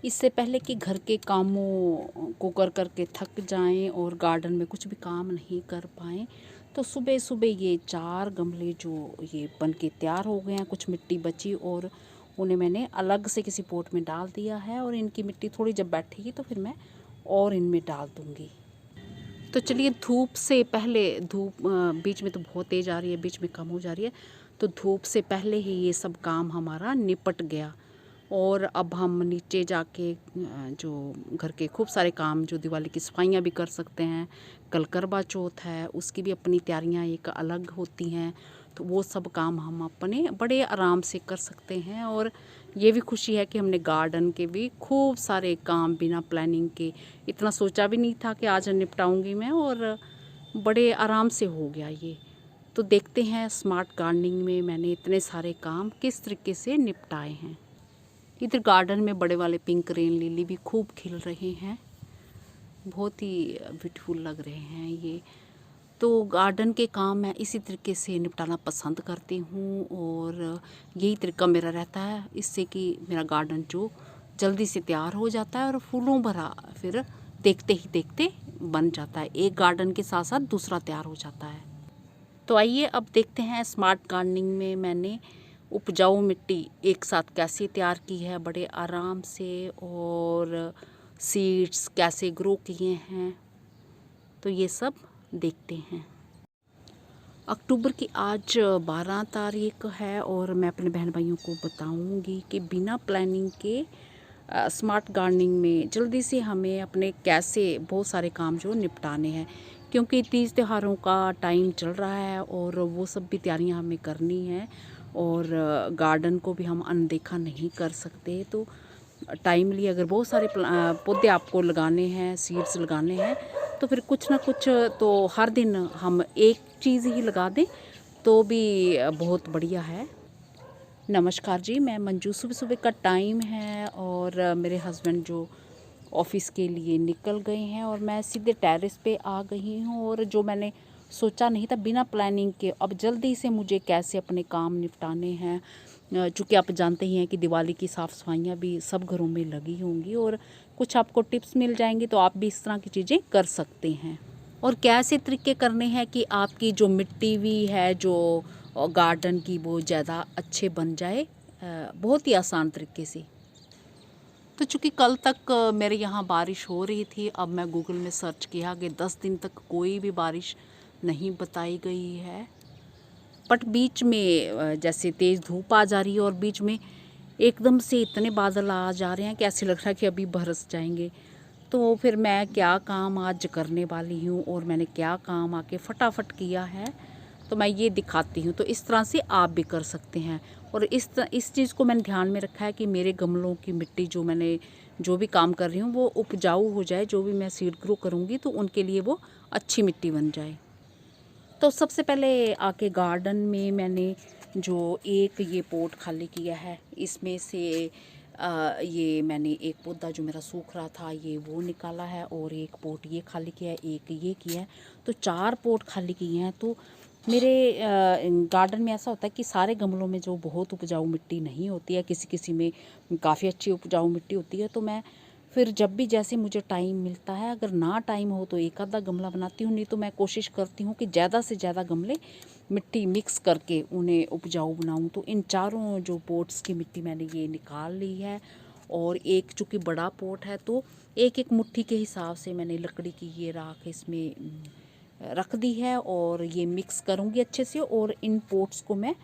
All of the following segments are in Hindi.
इससे पहले कि घर के कामों को कर कर के थक जाएं और गार्डन में कुछ भी काम नहीं कर पाएं, तो सुबह सुबह ये 4 गमले जो ये बन के तैयार हो गए हैं, कुछ मिट्टी बची और उन्हें मैंने अलग से किसी पॉट में डाल दिया है। और इनकी मिट्टी थोड़ी जब बैठेगी तो फिर मैं और इनमें डाल दूँगी। तो चलिए, धूप से पहले धूप बीच में तो बहुत तेज़ आ रही है, बीच में कम हो जा रही है, तो धूप से पहले ही ये सब काम हमारा निपट गया। और अब हम नीचे जाके जो घर के खूब सारे काम, जो दिवाली की सफाइयाँ भी कर सकते हैं, कल करवा चौथ है, उसकी भी अपनी तैयारियाँ एक अलग होती हैं, तो वो सब काम हम अपने बड़े आराम से कर सकते हैं। और ये भी खुशी है कि हमने गार्डन के भी खूब सारे काम बिना प्लानिंग के, इतना सोचा भी नहीं था कि आज निपटाऊंगी मैं, और बड़े आराम से हो गया ये। तो देखते हैं स्मार्ट गार्डनिंग में मैंने इतने सारे काम किस तरीके से निपटाए हैं। इधर गार्डन में बड़े वाले पिंक रेन लिली भी खूब खिल रहे हैं, बहुत ही ब्यूटीफुल लग रहे हैं ये। तो गार्डन के काम मैं इसी तरीके से निपटाना पसंद करती हूँ, और यही तरीका मेरा रहता है, इससे कि मेरा गार्डन जो जल्दी से तैयार हो जाता है और फूलों भरा फिर देखते ही देखते बन जाता है। एक गार्डन के साथ साथ दूसरा तैयार हो जाता है। तो आइए अब देखते हैं स्मार्ट गार्डनिंग में मैंने उपजाऊ मिट्टी एक साथ कैसे तैयार की है बड़े आराम से, और सीड्स कैसे ग्रो किए हैं, तो ये सब देखते हैं। अक्टूबर की आज 12 तारीख है, और मैं अपने बहन भाइयों को बताऊंगी कि बिना प्लानिंग के स्मार्ट गार्डनिंग में जल्दी से हमें अपने कैसे बहुत सारे काम जो निपटाने हैं, क्योंकि तीज त्योहारों का टाइम चल रहा है और वो सब भी तैयारियां हमें करनी है, और गार्डन को भी हम अनदेखा नहीं कर सकते। तो टाइमली अगर बहुत सारे पौधे आपको लगाने हैं, सीड्स लगाने हैं, तो फिर कुछ ना कुछ तो हर दिन हम एक चीज़ ही लगा दें तो भी बहुत बढ़िया है। नमस्कार जी, मैं मंजू। सुबह सुबह का टाइम है और मेरे हस्बैंड जो ऑफिस के लिए निकल गए हैं, और मैं सीधे टेरेस पे आ गई हूँ। और जो मैंने सोचा नहीं था, बिना प्लानिंग के अब जल्दी से मुझे कैसे अपने काम निपटाने हैं, चूँकि आप जानते ही हैं कि दिवाली की साफ़ सफाइयाँ भी सब घरों में लगी होंगी, और कुछ आपको टिप्स मिल जाएंगी तो आप भी इस तरह की चीज़ें कर सकते हैं। और कैसे तरीके करने हैं कि आपकी जो मिट्टी भी है जो गार्डन की, वो ज़्यादा अच्छे बन जाए, बहुत ही आसान तरीके से। तो चूँकि कल तक मेरे यहाँ बारिश हो रही थी, अब मैं गूगल में सर्च किया कि 10 दिन तक कोई भी बारिश नहीं बताई गई है। बट बीच में जैसे तेज़ धूप आ जा रही है और बीच में एकदम से इतने बादल आ जा रहे हैं कि ऐसे लग रहा है कि अभी बरस जाएंगे। तो फिर मैं क्या काम आज करने वाली हूँ और मैंने क्या काम आके फटाफट किया है, तो मैं ये दिखाती हूँ। तो इस तरह से आप भी कर सकते हैं। और इस चीज़ को मैंने ध्यान में रखा है कि मेरे गमलों की मिट्टी, जो मैंने जो भी काम कर रही हूँ, वो उपजाऊ हो जाए। जो भी मैं सीड ग्रो करूँगी तो उनके लिए वो अच्छी मिट्टी बन जाए। तो सबसे पहले आके गार्डन में मैंने जो एक ये पॉट खाली किया है, इसमें से ये मैंने एक पौधा जो मेरा सूख रहा था ये वो निकाला है, और एक पॉट ये खाली किया है, एक ये किया है, तो 4 पॉट खाली किए हैं। तो मेरे गार्डन में ऐसा होता है कि सारे गमलों में जो बहुत उपजाऊ मिट्टी नहीं होती है, किसी किसी में काफ़ी अच्छी उपजाऊ मिट्टी होती है। तो मैं फिर जब भी जैसे मुझे टाइम मिलता है, अगर ना टाइम हो तो एक आधा गमला बनाती हूँ, नहीं तो मैं कोशिश करती हूँ कि ज़्यादा से ज़्यादा गमले मिट्टी मिक्स करके उन्हें उपजाऊ बनाऊँ। तो इन चारों जो पॉट्स की मिट्टी मैंने ये निकाल ली है, और एक चूँकि बड़ा पॉट है तो एक एक मुट्ठी के हिसाब से मैंने लकड़ी की ये राख इसमें रख दी है, और ये मिक्स करूँगी अच्छे से, और इन पॉट्स को मैं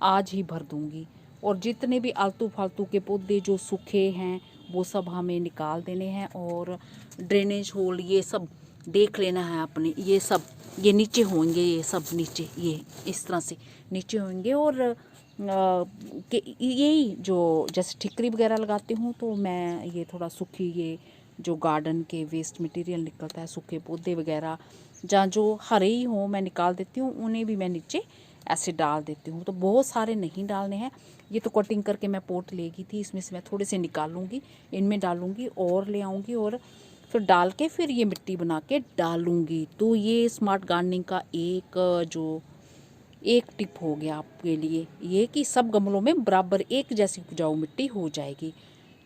आज ही भर दूँगी। और जितने भी आलतू फालतू के पौधे जो सूखे हैं वो सब हमें निकाल देने हैं, और ड्रेनेज होल ये सब देख लेना है अपने, ये सब ये नीचे होंगे, ये सब नीचे ये इस तरह से नीचे होंगे। और यही जो जैसे ठिकरी वगैरह लगाती हूँ, तो मैं ये थोड़ा सूखी, ये जो गार्डन के वेस्ट मटेरियल निकलता है, सूखे पौधे वगैरह जहाँ जो हरे ही हों मैं निकाल देती हूँ, उन्हें भी मैं नीचे ऐसे डाल देती हूँ। तो बहुत सारे नहीं डालने हैं, ये तो कटिंग करके मैं पॉट लेगी थी, इसमें से मैं थोड़े से निकालूंगी, इनमें डालूंगी और ले आऊँगी, और फिर डाल के फिर ये मिट्टी बना के डालूंगी। तो ये स्मार्ट गार्डनिंग का एक टिप हो गया आपके लिए, ये कि सब गमलों में बराबर एक जैसी उपजाऊ मिट्टी हो जाएगी।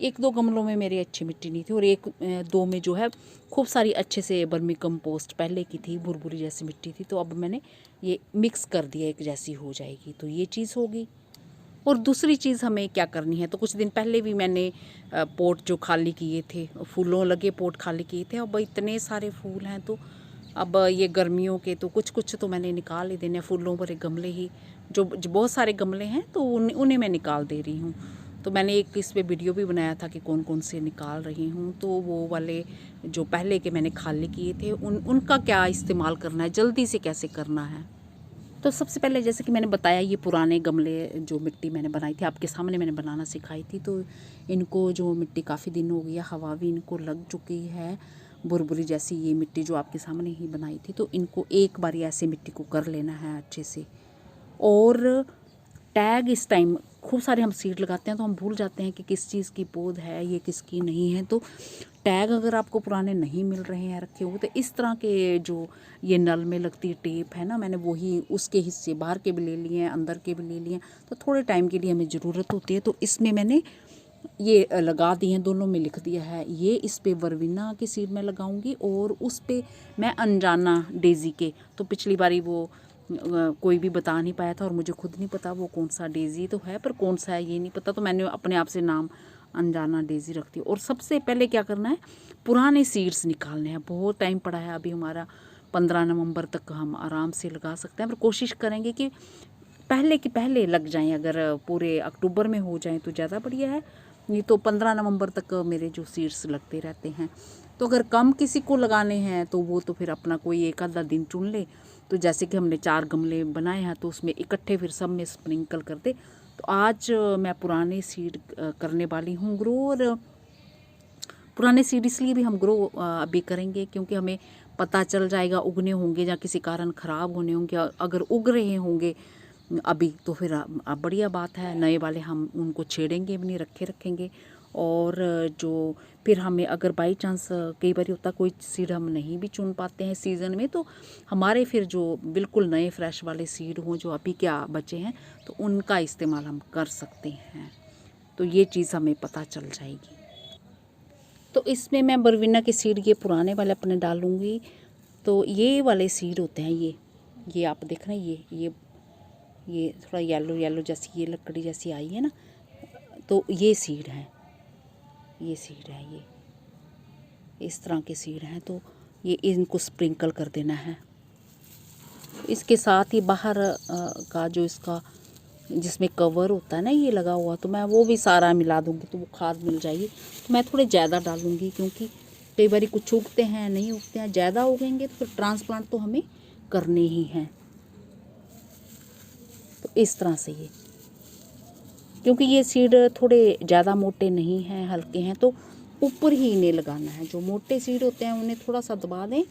1-2 गमलों में मेरी अच्छी मिट्टी नहीं थी और 1-2 में जो है खूब सारी अच्छे से वर्मी कंपोस्ट पहले की थी, भुरभुरी जैसी मिट्टी थी। तो अब मैंने ये मिक्स कर दिया, एक जैसी हो जाएगी। तो ये चीज़ होगी। और दूसरी चीज़ हमें क्या करनी है, तो कुछ दिन पहले भी मैंने पोट जो खाली किए थे, फूलों लगे पोट खाली किए थे। अब इतने सारे फूल हैं तो अब ये गर्मियों के तो कुछ तो मैंने निकाल ही देने, फूलों भरे गमले ही जो बहुत सारे गमले हैं तो उन्हें मैं निकाल दे रही हूँ। तो मैंने एक इस पे वीडियो भी बनाया था कि कौन कौन से निकाल रही हूँ। तो वो वाले जो पहले के मैंने खाली किए थे उनका क्या इस्तेमाल करना है, जल्दी से कैसे करना है। तो सबसे पहले जैसे कि मैंने बताया, ये पुराने गमले जो मिट्टी मैंने बनाई थी, आपके सामने मैंने बनाना सिखाई थी। तो इनको जो मिट्टी काफ़ी दिन हो गया, हवा भी इनको लग चुकी है, बुरबुरी जैसी ये मिट्टी जो आपके सामने ही बनाई थी। तो इनको एक बार ऐसे मिट्टी को कर लेना है अच्छे से। और टैग इस टाइम खूब सारे हम सीड लगाते हैं तो हम भूल जाते हैं कि किस चीज़ की पौध है, ये किसकी नहीं है। तो टैग अगर आपको पुराने नहीं मिल रहे हैं रखे हुए, तो इस तरह के जो ये नल में लगती टेप है ना, मैंने वही उसके हिस्से बाहर के भी ले लिए हैं, अंदर के भी ले लिए हैं। तो थोड़े टाइम के लिए हमें ज़रूरत होती है, तो इसमें मैंने ये लगा दिए हैं, दोनों में लिख दिया है। ये इस पे वर्विना की सीड में लगाऊंगी और उस पे मैं अनजाना डेज़ी के, तो पिछली बारी वो कोई भी बता नहीं पाया था और मुझे खुद नहीं पता वो कौन सा डेज़ी तो है, पर कौन सा है ये नहीं पता। तो मैंने अपने आप से नाम अनजाना डेज़ी रखती हूँ। और सबसे पहले क्या करना है, पुराने सीड्स निकालने हैं। बहुत टाइम पड़ा है, अभी हमारा 15 नवंबर तक हम आराम से लगा सकते हैं, पर कोशिश करेंगे कि पहले के पहले लग जाएं। अगर पूरे अक्टूबर में हो जाएं तो ज़्यादा बढ़िया है, नहीं तो 15 नवंबर तक मेरे जो सीड्स लगते रहते हैं। तो अगर कम किसी को लगाने हैं तो वो तो फिर अपना कोई एक आधा दिन चुन ले। तो जैसे कि हमने 4 गमले बनाए हैं तो उसमें इकट्ठे फिर सब में स्प्रिंकल कर दे। तो आज मैं पुराने सीड करने वाली हूँ ग्रो। और पुराने सीड इसलिए भी हम ग्रो अभी करेंगे क्योंकि हमें पता चल जाएगा उगने होंगे या किसी कारण ख़राब होने होंगे। अगर उग रहे होंगे अभी तो फिर अब बढ़िया बात है, नए वाले हम उनको छेड़ेंगे भी नहीं, रखेंगे। और जो फिर हमें अगर बाई चांस कई बार होता कोई सीड हम नहीं भी चुन पाते हैं सीज़न में, तो हमारे फिर जो बिल्कुल नए फ्रेश वाले सीड हों जो अभी क्या बचे हैं तो उनका इस्तेमाल हम कर सकते हैं। तो ये चीज़ हमें पता चल जाएगी। तो इसमें मैं बरवीना के सीड ये पुराने वाले अपने डालूँगी। तो ये वाले सीड होते हैं, ये आप देख रहे हैं, ये थोड़ा येलो जैसी ये लकड़ी जैसी आई है ना, तो ये सीड है, ये सीड है, ये इस तरह के सीड हैं। तो ये इनको स्प्रिंकल कर देना है। इसके साथ ही बाहर का जो इसका जिसमें कवर होता है ना ये लगा हुआ, तो मैं वो भी सारा मिला दूँगी तो वो खाद मिल जाएगी। तो मैं थोड़े ज़्यादा डालूँगी क्योंकि कई बार कुछ उगते हैं नहीं उगते हैं, ज़्यादा उगेंगे तो फिर ट्रांसप्लांट तो हमें करने ही हैं। तो इस तरह से ये, क्योंकि ये सीड थोड़े ज़्यादा मोटे नहीं हैं, हल्के हैं, तो ऊपर ही इन्हें लगाना है। जो मोटे सीड होते हैं उन्हें थोड़ा सा दबा दें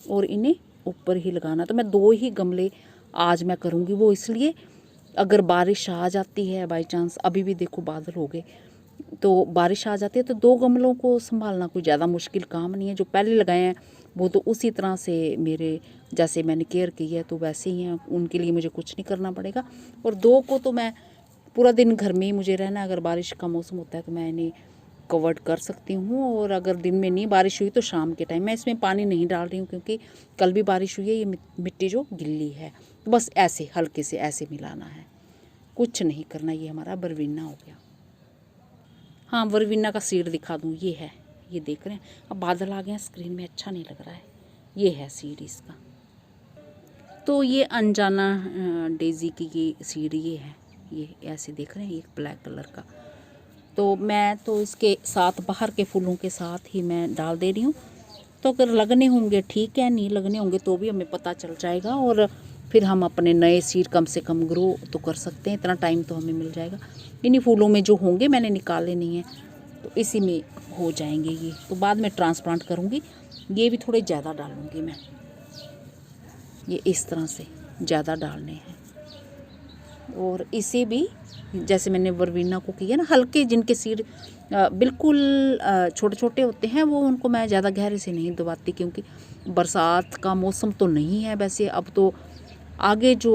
और इन्हें ऊपर ही लगाना। तो मैं 2 ही गमले आज मैं करूँगी, वो इसलिए अगर बारिश आ जाती है बाई चांस, अभी भी देखो बादल हो गए, तो बारिश आ जाती है तो 2 गमलों को संभालना कोई ज़्यादा मुश्किल काम नहीं है। जो पहले लगाए हैं वो तो उसी तरह से मेरे जैसे मैंने केयर की है तो वैसे ही हैं, उनके लिए मुझे कुछ नहीं करना पड़ेगा। और 2 को तो मैं पूरा दिन घर में ही मुझे रहना, अगर बारिश का मौसम होता है तो मैं इन्हें कवर्ड कर सकती हूँ। और अगर दिन में नहीं बारिश हुई तो शाम के टाइम मैं इसमें पानी नहीं डाल रही हूँ क्योंकि कल भी बारिश हुई है, ये मिट्टी जो गिल्ली है। तो बस ऐसे हल्के से ऐसे मिलाना है, कुछ नहीं करना। ये हमारा बरवीना हो गया। हाँ, बरवीना का सीड दिखा दूँ, ये है, ये देख रहे हैं। अब बादल आ गए हैं, स्क्रीन में अच्छा नहीं लग रहा है। ये है सीड इसका। तो ये अनजाना डेज़ी की ये सीड ये है, ये ऐसे देख रहे हैं, एक ब्लैक कलर का। तो मैं तो इसके साथ बाहर के फूलों के साथ ही मैं डाल दे रही हूँ। तो अगर लगने होंगे ठीक है, नहीं लगने होंगे तो भी हमें पता चल जाएगा और फिर हम अपने नए सीड कम से कम ग्रो तो कर सकते हैं। इतना टाइम तो हमें मिल जाएगा। इन्हीं फूलों में जो होंगे मैंने निकाले नहीं हैं तो इसी में हो जाएंगे ये। तो बाद में ट्रांसप्लांट करूँगी। ये भी थोड़े ज़्यादा डालूँगी मैं, ये इस तरह से ज़्यादा डालने हैं। और इसे भी जैसे मैंने बरवीना को किया ना, हल्के जिनके सीड बिल्कुल छोटे छोटे होते हैं वो उनको मैं ज़्यादा गहरे से नहीं दबाती क्योंकि बरसात का मौसम तो नहीं है वैसे। अब तो आगे जो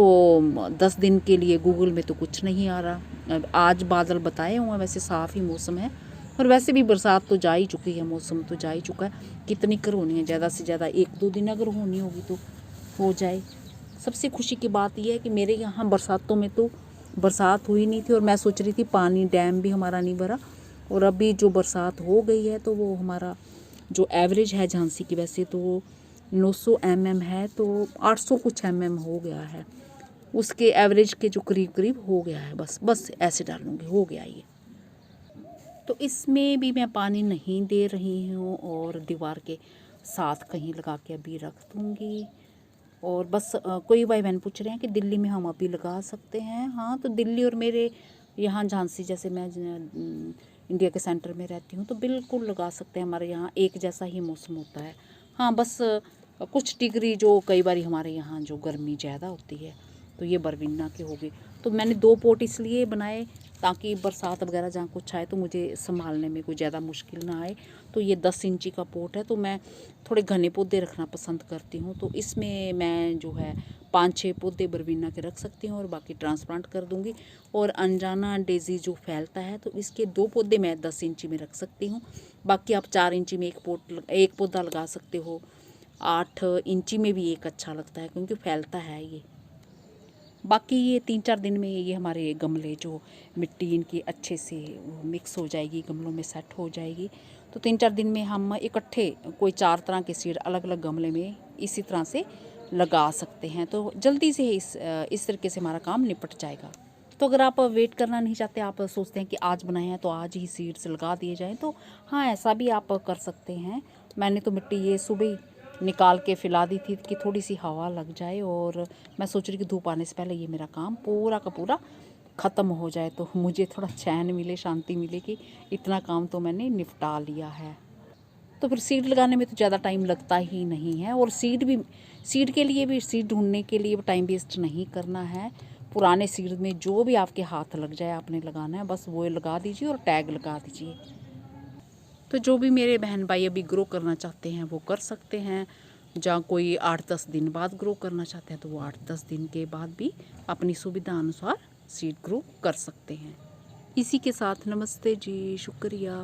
10 दिन के लिए गूगल में तो कुछ नहीं आ रहा। आज बादल बताए हुए हैं, वैसे साफ़ ही मौसम है और वैसे भी बरसात तो जा ही चुकी है, मौसम तो जा ही चुका है। कितनी कर होनी है, ज़्यादा से ज़्यादा 1-2 दिन अगर होनी होगी तो हो जाए। सबसे खुशी की बात यह है कि मेरे यहाँ बरसातों में तो बरसात हुई नहीं थी और मैं सोच रही थी पानी डैम भी हमारा नहीं भरा, और अभी जो बरसात हो गई है तो वो हमारा जो एवरेज है झांसी की, वैसे तो वो 900 mm है, तो 800 कुछ mm हो गया है, उसके एवरेज के जो करीब करीब हो गया है। बस ऐसे डालूँगी, हो गया ये। तो इसमें भी मैं पानी नहीं दे रही हूँ और दीवार के साथ कहीं लगा के अभी रख दूँगी। और बस कोई भाई बहन पूछ रहे हैं कि दिल्ली में हम अभी लगा सकते हैं। हाँ, तो दिल्ली और मेरे यहाँ झांसी, जैसे मैं इंडिया के सेंटर में रहती हूँ, तो बिल्कुल लगा सकते हैं। हमारे यहाँ एक जैसा ही मौसम होता है। हाँ, बस कुछ डिग्री जो कई बार हमारे यहाँ जो गर्मी ज़्यादा होती है, तो ये बरवीना की होगी। तो मैंने 2 पोट इसलिए बनाए ताकि बरसात वगैरह जहाँ कुछ आए तो मुझे संभालने में कोई ज़्यादा मुश्किल ना आए। तो ये 10 इंची का पोट है, तो मैं थोड़े घने पौधे रखना पसंद करती हूँ। तो इसमें मैं जो है 5-6 पौधे बरवीना के रख सकती हूँ और बाकी ट्रांसप्लांट कर दूँगी। और अनजाना डेज़ी जो फैलता है, तो इसके 2 पौधे मैं 10 इंची में रख सकती हूँ। बाकी आप 4 इंची में एक पौधा लगा सकते हो। 8 इंची में भी एक अच्छा लगता है क्योंकि फैलता है ये। बाकी ये 3-4 दिन में ये हमारे गमले जो मिट्टी इनकी अच्छे से मिक्स हो जाएगी, गमलों में सेट हो जाएगी। तो 3-4 दिन में हम इकट्ठे कोई 4 तरह के सीड अलग अलग गमले में इसी तरह से लगा सकते हैं। तो जल्दी से इस तरीके से हमारा काम निपट जाएगा। तो अगर आप वेट करना नहीं चाहते, आप सोचते हैं कि आज बनाए हैं तो आज ही सीड्स लगा दिए जाएँ, तो हाँ, ऐसा भी आप कर सकते हैं। मैंने तो मिट्टी ये सुबह ही निकाल के फैला दी थी कि थोड़ी सी हवा लग जाए, और मैं सोच रही कि धूप आने से पहले ये मेरा काम पूरा का पूरा ख़त्म हो जाए, तो मुझे थोड़ा चैन मिले, शांति मिले कि इतना काम तो मैंने निपटा लिया है। तो फिर सीड लगाने में तो ज़्यादा टाइम लगता ही नहीं है, और सीड के लिए भी, सीड ढूंढने के लिए भी टाइम वेस्ट नहीं करना है। पुराने सीड में जो भी आपके हाथ लग जाए आपने लगाना है, बस वो लगा दीजिए और टैग लगा दीजिए। तो जो भी मेरे बहन भाई अभी ग्रो करना चाहते हैं वो कर सकते हैं। जहाँ कोई 8-10 दिन बाद ग्रो करना चाहते हैं तो वो 8-10 दिन के बाद भी अपनी सुविधा अनुसार सीड ग्रो कर सकते हैं। इसी के साथ नमस्ते जी, शुक्रिया।